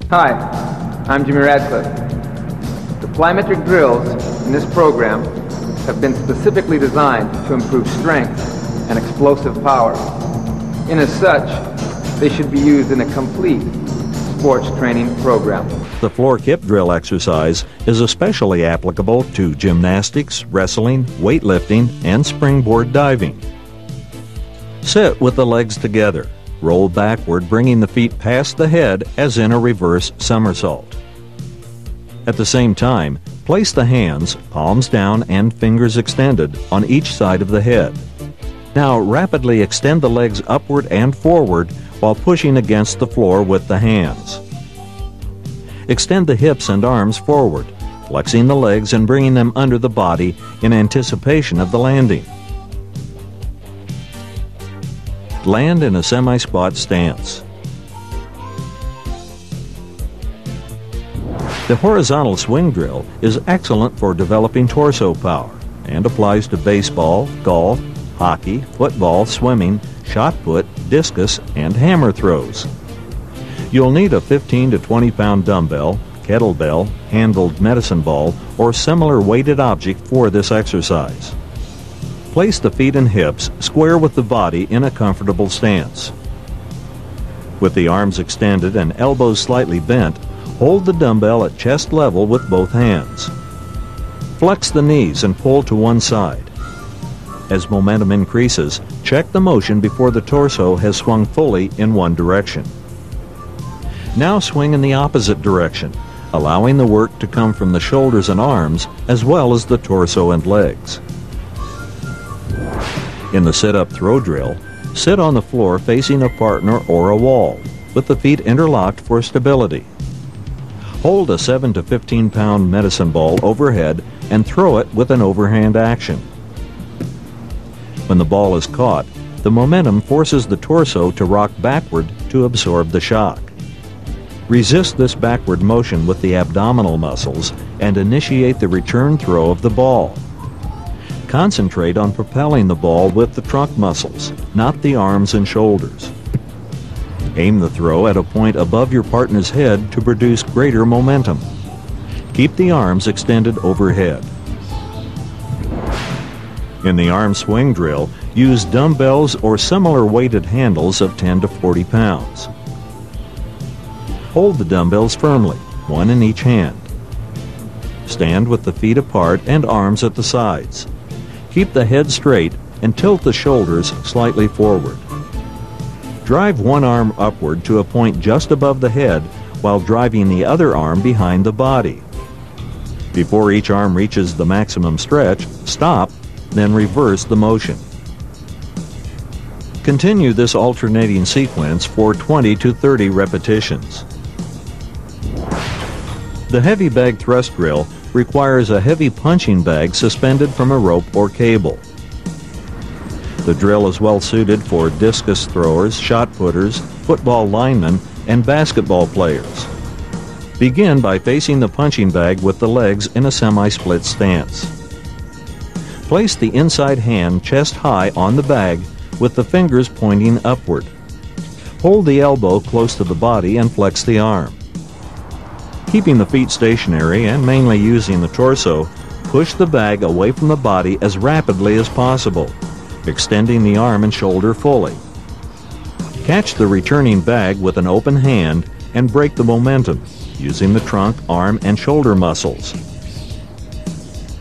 Hi, I'm Jimmy Radcliff. The plyometric drills in this program have been specifically designed to improve strength and explosive power. And as such, they should be used in a complete sports training program. The floor kip drill exercise is especially applicable to gymnastics, wrestling, weightlifting, and springboard diving. Sit with the legs together. Roll backward, bringing the feet past the head as in a reverse somersault. At the same time, place the hands, palms down and fingers extended, on each side of the head. Now rapidly extend the legs upward and forward while pushing against the floor with the hands. Extend the hips and arms forward, flexing the legs and bringing them under the body in anticipation of the landing. Land in a semi-squat stance. The horizontal swing drill is excellent for developing torso power and applies to baseball, golf, hockey, football, swimming, shot put, discus, and hammer throws. You'll need a 15 to 20 pound dumbbell, kettlebell, handled medicine ball, or similar weighted object for this exercise. Place the feet and hips square with the body in a comfortable stance. With the arms extended and elbows slightly bent, hold the dumbbell at chest level with both hands. Flex the knees and pull to one side. As momentum increases, check the motion before the torso has swung fully in one direction. Now swing in the opposite direction, allowing the work to come from the shoulders and arms as well as the torso and legs. In the sit-up throw drill, sit on the floor facing a partner or a wall, with the feet interlocked for stability. Hold a 7 to 15 pound medicine ball overhead and throw it with an overhand action. When the ball is caught, the momentum forces the torso to rock backward to absorb the shock. Resist this backward motion with the abdominal muscles and initiate the return throw of the ball. Concentrate on propelling the ball with the trunk muscles, not the arms and shoulders. Aim the throw at a point above your partner's head to produce greater momentum. Keep the arms extended overhead. In the arm swing drill, use dumbbells or similar weighted handles of 10 to 40 pounds. Hold the dumbbells firmly, one in each hand. Stand with the feet apart and arms at the sides. Keep the head straight and tilt the shoulders slightly forward. Drive one arm upward to a point just above the head while driving the other arm behind the body. Before each arm reaches the maximum stretch, stop, then reverse the motion. Continue this alternating sequence for 20 to 30 repetitions. The heavy bag thrust drill requires a heavy punching bag suspended from a rope or cable. The drill is well suited for discus throwers, shot putters, football linemen, and basketball players. Begin by facing the punching bag with the legs in a semi-split stance. Place the inside hand chest high on the bag with the fingers pointing upward. Hold the elbow close to the body and flex the arm. Keeping the feet stationary and mainly using the torso, push the bag away from the body as rapidly as possible, extending the arm and shoulder fully. Catch the returning bag with an open hand and break the momentum, using the trunk, arm, and shoulder muscles.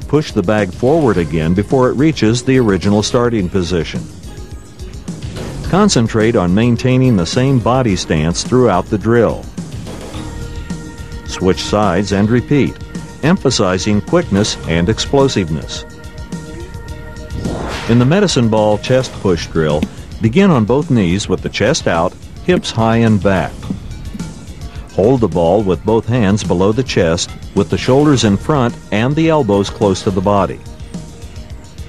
Push the bag forward again before it reaches the original starting position. Concentrate on maintaining the same body stance throughout the drill. Switch sides and repeat, emphasizing quickness and explosiveness. In the medicine ball chest push drill, begin on both knees with the chest out, hips high and back. Hold the ball with both hands below the chest, with the shoulders in front and the elbows close to the body.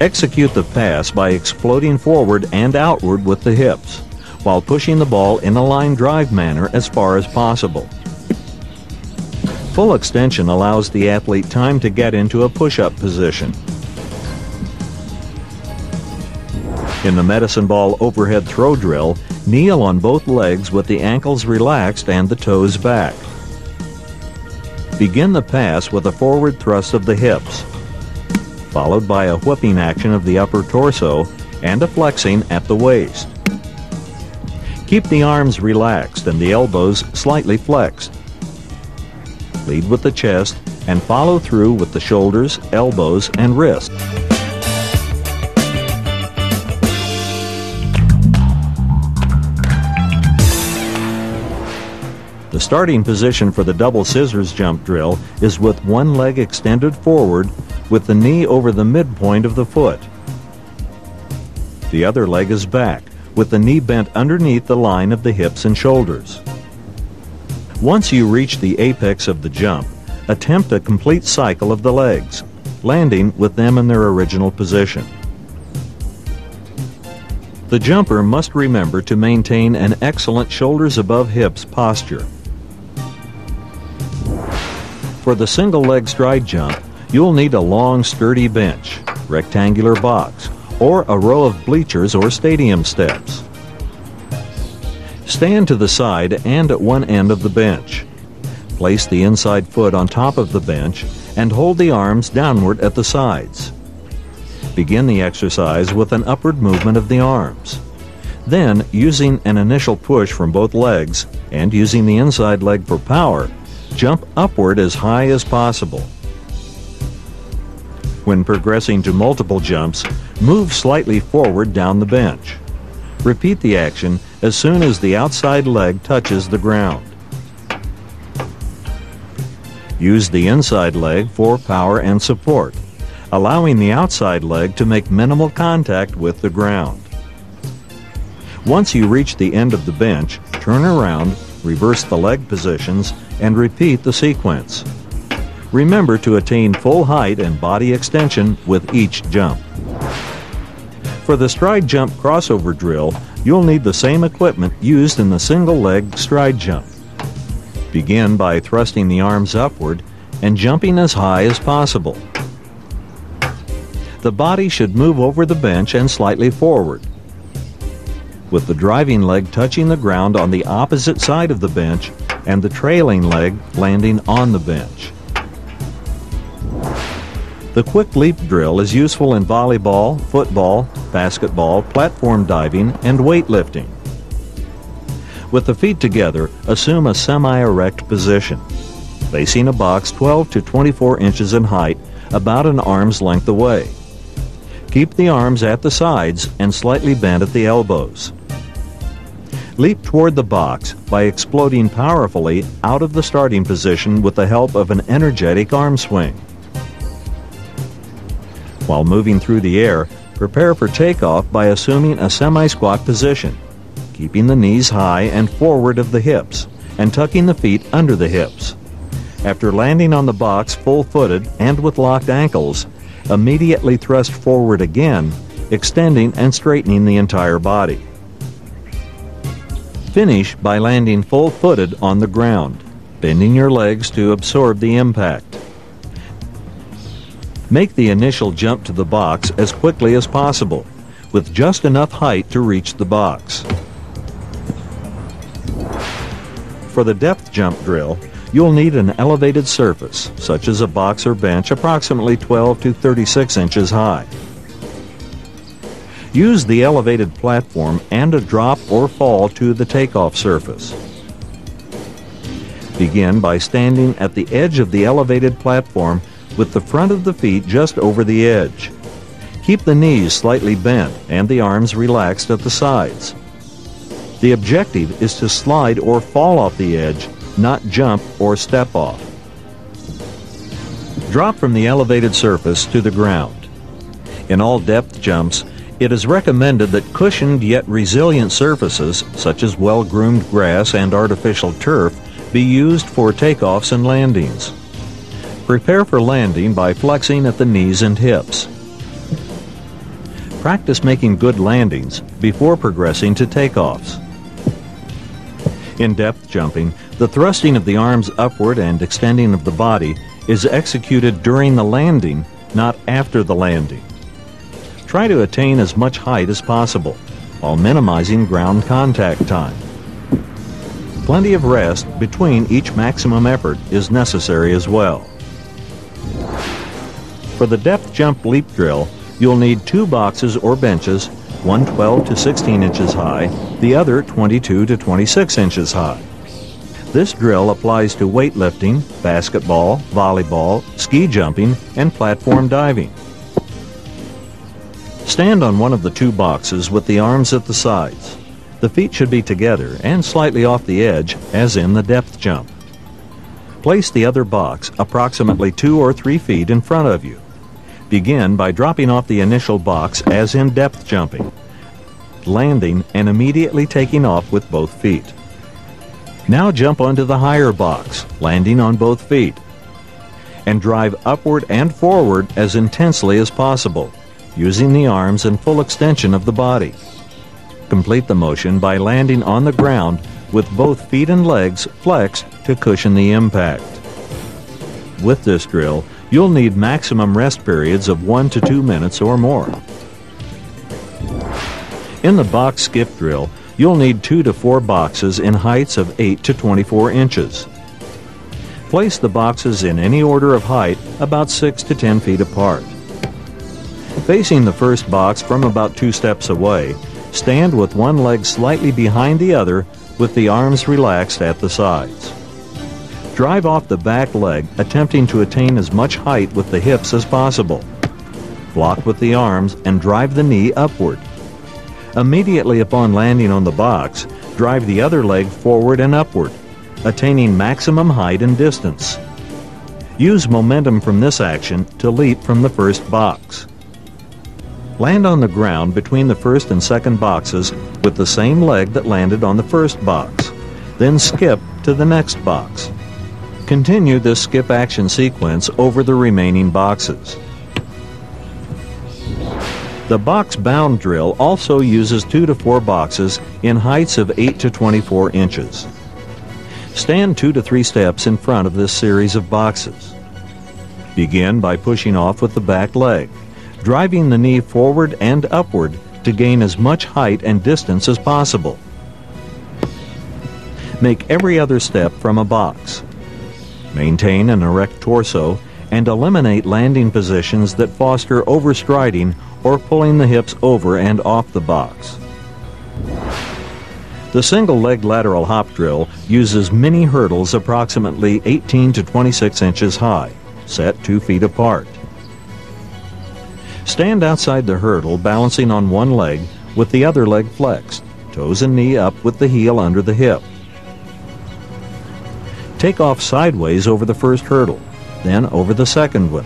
Execute the pass by exploding forward and outward with the hips, while pushing the ball in a line drive manner as far as possible. Full extension allows the athlete time to get into a push-up position. In the medicine ball overhead throw drill, kneel on both legs with the ankles relaxed and the toes back. Begin the pass with a forward thrust of the hips, followed by a whipping action of the upper torso and a flexing at the waist. Keep the arms relaxed and the elbows slightly flexed. Lead with the chest and follow through with the shoulders, elbows, and wrists. The starting position for the double scissors jump drill is with one leg extended forward with the knee over the midpoint of the foot. The other leg is back, with the knee bent underneath the line of the hips and shoulders. Once you reach the apex of the jump, attempt a complete cycle of the legs, landing with them in their original position. The jumper must remember to maintain an excellent shoulders above hips posture. For the single leg stride jump, you'll need a long, sturdy bench, rectangular box, or a row of bleachers or stadium steps. Stand to the side and at one end of the bench. Place the inside foot on top of the bench and hold the arms downward at the sides. Begin the exercise with an upward movement of the arms. Then, using an initial push from both legs and using the inside leg for power, jump upward as high as possible. When progressing to multiple jumps, move slightly forward down the bench. Repeat the action as soon as the outside leg touches the ground. Use the inside leg for power and support, allowing the outside leg to make minimal contact with the ground. Once you reach the end of the bench, turn around, reverse the leg positions, and repeat the sequence. Remember to attain full height and body extension with each jump. For the stride jump crossover drill, you'll need the same equipment used in the single leg stride jump. Begin by thrusting the arms upward and jumping as high as possible. The body should move over the bench and slightly forward, with the driving leg touching the ground on the opposite side of the bench and the trailing leg landing on the bench. The quick leap drill is useful in volleyball, football, basketball, platform diving, and weightlifting. With the feet together, assume a semi-erect position, facing a box 12 to 24 inches in height, about an arm's length away. Keep the arms at the sides and slightly bent at the elbows. Leap toward the box by exploding powerfully out of the starting position with the help of an energetic arm swing. While moving through the air, prepare for takeoff by assuming a semi-squat position, keeping the knees high and forward of the hips, and tucking the feet under the hips. After landing on the box full-footed and with locked ankles, immediately thrust forward again, extending and straightening the entire body. Finish by landing full-footed on the ground, bending your legs to absorb the impact. Make the initial jump to the box as quickly as possible, with just enough height to reach the box. For the depth jump drill, you'll need an elevated surface, such as a box or bench approximately 12 to 36 inches high. Use the elevated platform and a drop or fall to the takeoff surface. Begin by standing at the edge of the elevated platform with the front of the feet just over the edge. Keep the knees slightly bent and the arms relaxed at the sides. The objective is to slide or fall off the edge, not jump or step off. Drop from the elevated surface to the ground. In all depth jumps, it is recommended that cushioned yet resilient surfaces, such as well-groomed grass and artificial turf, be used for takeoffs and landings. Prepare for landing by flexing at the knees and hips. Practice making good landings before progressing to takeoffs. In depth jumping, the thrusting of the arms upward and extending of the body is executed during the landing, not after the landing. Try to attain as much height as possible, while minimizing ground contact time. Plenty of rest between each maximum effort is necessary as well. For the depth jump leap drill, you'll need 2 boxes or benches, one 12 to 16 inches high, the other 22 to 26 inches high. This drill applies to weightlifting, basketball, volleyball, ski jumping, and platform diving. Stand on one of the 2 boxes with the arms at the sides. The feet should be together and slightly off the edge, as in the depth jump. Place the other box approximately 2 or 3 feet in front of you. Begin by dropping off the initial box as in depth jumping, landing and immediately taking off with both feet. Now jump onto the higher box, landing on both feet, and drive upward and forward as intensely as possible, using the arms and full extension of the body. Complete the motion by landing on the ground with both feet and legs flexed to cushion the impact. With this drill, you'll need maximum rest periods of 1 to 2 minutes or more. In the box skip drill, you'll need 2 to 4 boxes in heights of 8 to 24 inches. Place the boxes in any order of height about 6 to 10 feet apart. Facing the first box from about 2 steps away, stand with one leg slightly behind the other with the arms relaxed at the sides. Drive off the back leg, attempting to attain as much height with the hips as possible. Block with the arms and drive the knee upward. Immediately upon landing on the box, drive the other leg forward and upward, attaining maximum height and distance. Use momentum from this action to leap from the first box. Land on the ground between the first and second boxes with the same leg that landed on the first box. Then skip to the next box. Continue this skip action sequence over the remaining boxes. The box bound drill also uses 2 to 4 boxes in heights of 8 to 24 inches. Stand 2 to 3 steps in front of this series of boxes. Begin by pushing off with the back leg, driving the knee forward and upward to gain as much height and distance as possible. Make every other step from a box. Maintain an erect torso and eliminate landing positions that foster overstriding or pulling the hips over and off the box. The single leg lateral hop drill uses mini hurdles approximately 18 to 26 inches high, set 2 feet apart. Stand outside the hurdle balancing on one leg with the other leg flexed, toes and knee up with the heel under the hip. Take off sideways over the first hurdle, then over the second one.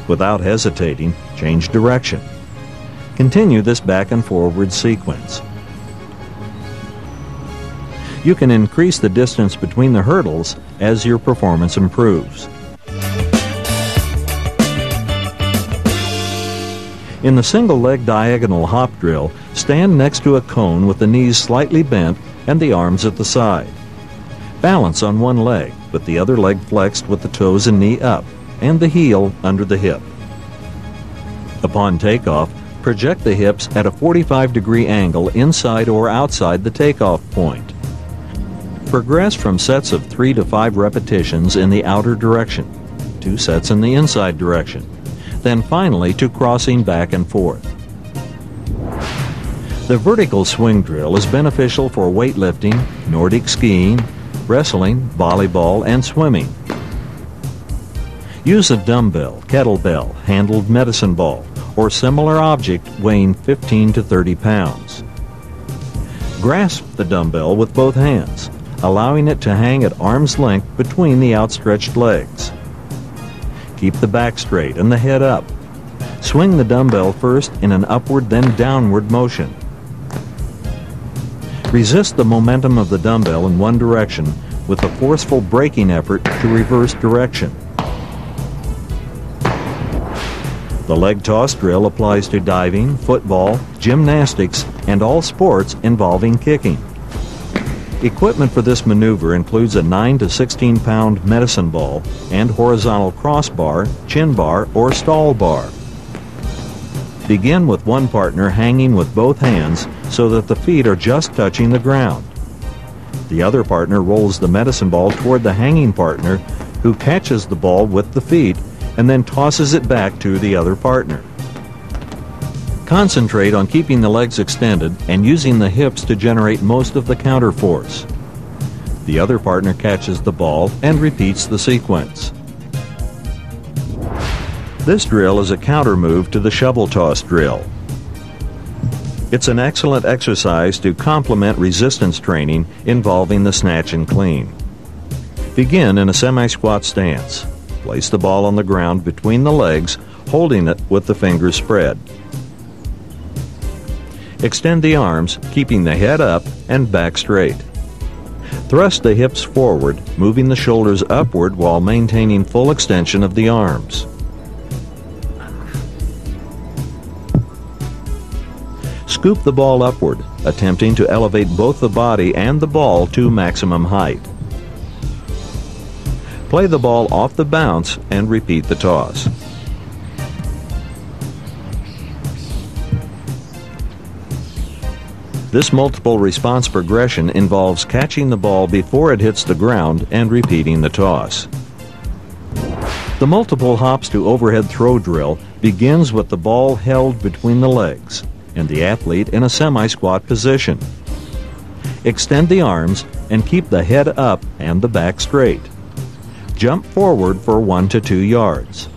Without hesitating, change direction. Continue this back and forward sequence. You can increase the distance between the hurdles as your performance improves. In the single leg diagonal hop drill, stand next to a cone with the knees slightly bent and the arms at the side. Balance on one leg, with the other leg flexed with the toes and knee up, and the heel under the hip. Upon takeoff, project the hips at a 45-degree angle inside or outside the takeoff point. Progress from sets of 3 to 5 repetitions in the outer direction, 2 sets in the inside direction, then finally to crossing back and forth. The vertical swing drill is beneficial for weightlifting, Nordic skiing, wrestling, volleyball, and swimming. Use a dumbbell, kettlebell, handled medicine ball, or similar object weighing 15 to 30 pounds. Grasp the dumbbell with both hands, allowing it to hang at arm's length between the outstretched legs. Keep the back straight and the head up. Swing the dumbbell first in an upward then downward motion. Resist the momentum of the dumbbell in one direction with a forceful braking effort to reverse direction. The leg toss drill applies to diving, football, gymnastics, and all sports involving kicking. Equipment for this maneuver includes a 9 to 16 pound medicine ball and horizontal crossbar, chin bar, or stall bar. Begin with one partner hanging with both hands so that the feet are just touching the ground. The other partner rolls the medicine ball toward the hanging partner, who catches the ball with the feet and then tosses it back to the other partner. Concentrate on keeping the legs extended and using the hips to generate most of the counter force. The other partner catches the ball and repeats the sequence. This drill is a counter move to the shovel toss drill. It's an excellent exercise to complement resistance training involving the snatch and clean. Begin in a semi-squat stance. Place the ball on the ground between the legs, holding it with the fingers spread. Extend the arms, keeping the head up and back straight. Thrust the hips forward, moving the shoulders upward while maintaining full extension of the arms. Scoop the ball upward, attempting to elevate both the body and the ball to maximum height. Play the ball off the bounce and repeat the toss. This multiple response progression involves catching the ball before it hits the ground and repeating the toss. The multiple hops to overhead throw drill begins with the ball held between the legs and the athlete in a semi-squat position. Extend the arms and keep the head up and the back straight. Jump forward for 1 to 2 yards.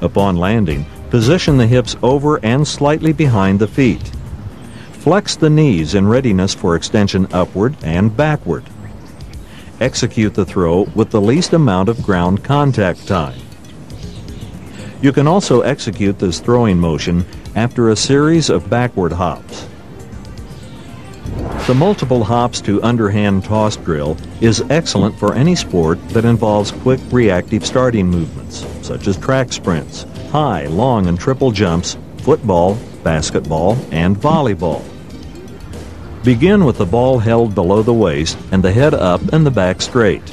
Upon landing, position the hips over and slightly behind the feet. Flex the knees in readiness for extension upward and backward. Execute the throw with the least amount of ground contact time. You can also execute this throwing motion after a series of backward hops. The multiple hops to underhand toss drill is excellent for any sport that involves quick reactive starting movements, such as track sprints, high, long, and triple jumps, football, basketball, and volleyball. Begin with the ball held below the waist and the head up and the back straight.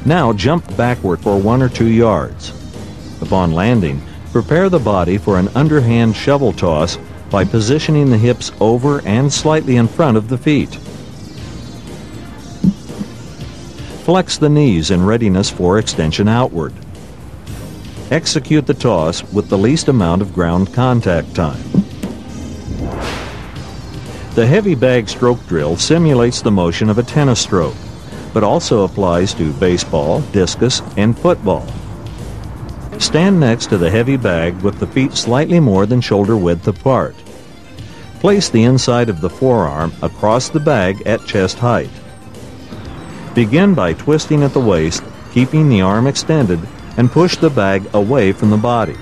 Now jump backward for 1 or 2 yards. Upon landing, prepare the body for an underhand shovel toss by positioning the hips over and slightly in front of the feet. Flex the knees in readiness for extension outward. Execute the toss with the least amount of ground contact time. The heavy bag stroke drill simulates the motion of a tennis stroke, but also applies to baseball, discus, and football. Stand next to the heavy bag with the feet slightly more than shoulder width apart. Place the inside of the forearm across the bag at chest height. Begin by twisting at the waist, keeping the arm extended, and push the bag away from the body.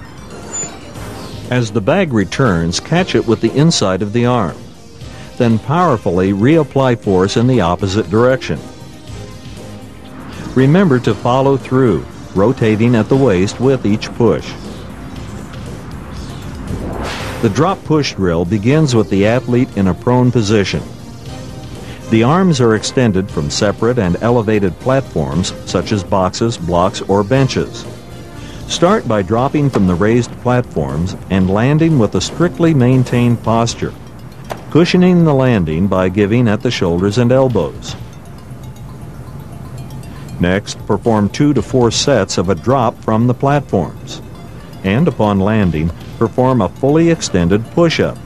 As the bag returns, catch it with the inside of the arm. Then powerfully reapply force in the opposite direction. Remember to follow through, rotating at the waist with each push. The drop push drill begins with the athlete in a prone position. The arms are extended from separate and elevated platforms such as boxes, blocks, or benches. Start by dropping from the raised platforms and landing with a strictly maintained posture, cushioning the landing by giving at the shoulders and elbows. Next, perform 2 to 4 sets of a drop from the platforms, and upon landing, perform a fully extended push-up.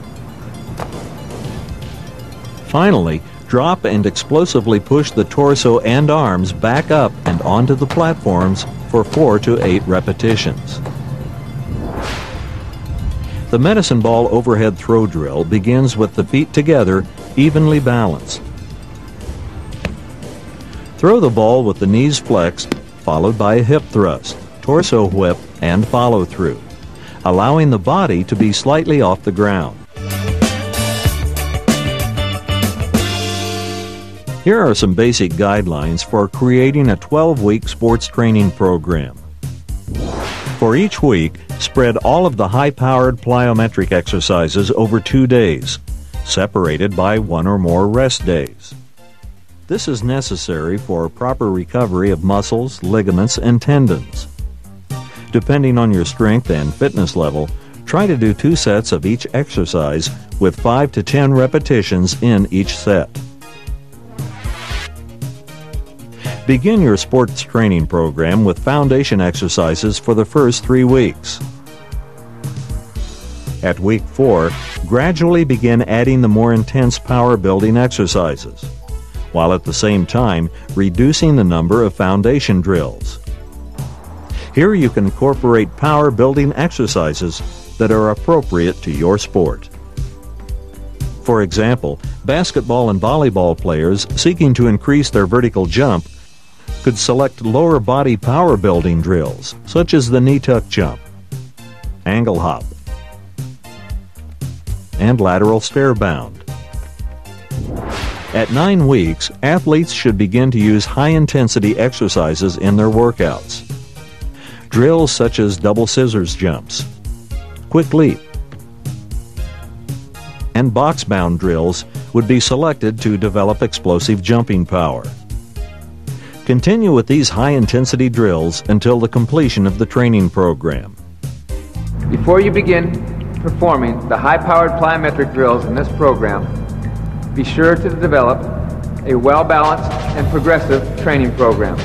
Finally, drop and explosively push the torso and arms back up and onto the platforms for 4 to 8 repetitions. The medicine ball overhead throw drill begins with the feet together, evenly balanced. Throw the ball with the knees flexed, followed by a hip thrust, torso whip, and follow-through, allowing the body to be slightly off the ground. Here are some basic guidelines for creating a 12-week sports training program. For each week, spread all of the high-powered plyometric exercises over 2 days, separated by 1 or more rest days. This is necessary for proper recovery of muscles, ligaments, and tendons. Depending on your strength and fitness level, try to do 2 sets of each exercise with 5 to 10 repetitions in each set. Begin your sports training program with foundation exercises for the first 3 weeks. At week 4, gradually begin adding the more intense power building exercises, while at the same time reducing the number of foundation drills. Here you can incorporate power building exercises that are appropriate to your sport. For example, basketball and volleyball players seeking to increase their vertical jump could select lower body power building drills, such as the knee tuck jump, angle hop, and lateral stair bound. At 9 weeks, athletes should begin to use high-intensity exercises in their workouts. Drills such as double scissors jumps, quick leap, and box-bound drills would be selected to develop explosive jumping power. Continue with these high-intensity drills until the completion of the training program. Before you begin performing the high-powered plyometric drills in this program, be sure to develop a well-balanced and progressive training program.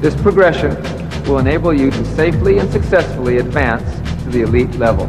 This progression will enable you to safely and successfully advance to the elite level.